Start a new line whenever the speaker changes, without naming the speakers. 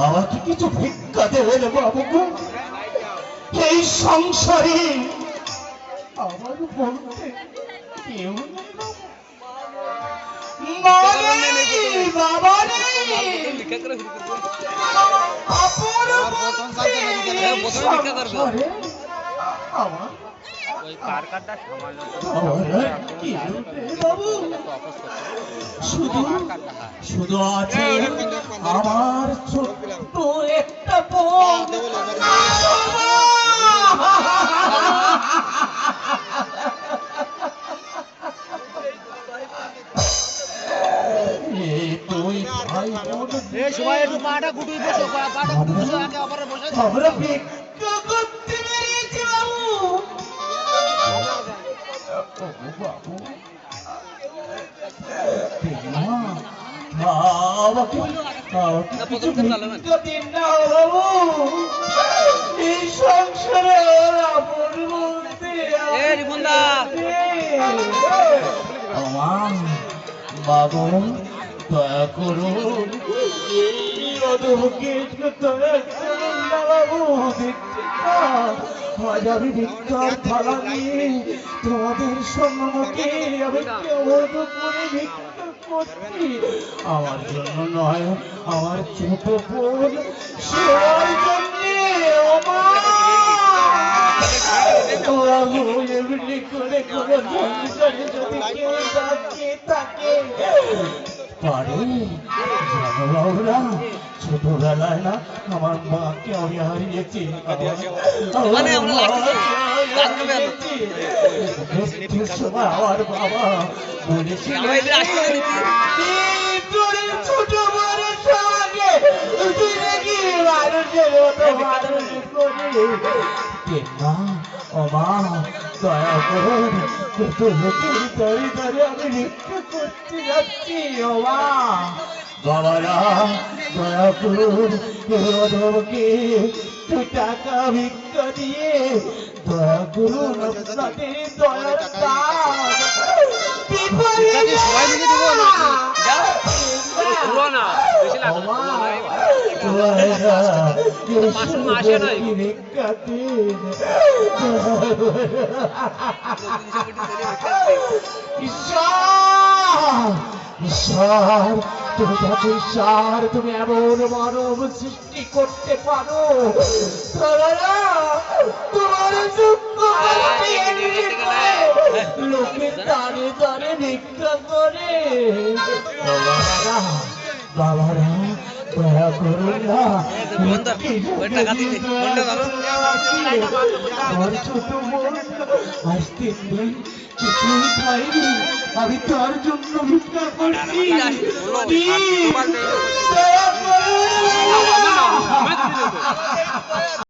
আমাকে কিছু ভিক্ষা দেবেন বাবু। এই সংসারে আমার বলতে কেউ নেই বাবা, শুধু আছে আমার ছোট্ট একটা বোন। আমরা ভিক্ষা করতে বেরিয়েছি বাবু। এই সংসারে বাবু দয়া করুন, আমি ভিক্ষার থালা নিয়ে তোমাদের সম্মুখে আমি কেমন করে ভিক্ষা করছি। আমার জন্য নয়, আমার ছোট বোন সবার জন্যে। এমনি করে কোনো সংসারে যদি কেউ থাকে পারে বাবুরা, ছোটবেলায় না আমার মাকে আমি হারিয়েছি। আমার বাবা বলেছিল ছোট বড়ের সঙ্গে মানুষের মতো মানুষ করি না। ও মা দয়া করুন, কত লোকের দাঁড়িয়ে দাঁড়িয়ে আমি ভিক্ষা করতে যাচ্ছি। ও মা বাবারা দয়া করুন, ওদেরকে টাকা ভিক্ষা দিয়ে দয়া করুন, আপনাদের দয়ার ঈশ্বর, তুমি যত ঈশ্বর, তুমি এমন মানব সৃষ্টি করতে পারো। তোমার লোকের দাঁড়ে দাঁড়ে ভিক্ষা করে। বাবারা দয়া করুন না, আমার ছোট বোন আজ 3 দিন কিছুই খাইনি, আমি তার জন্য ভিক্ষা করছি। দয়া করুন।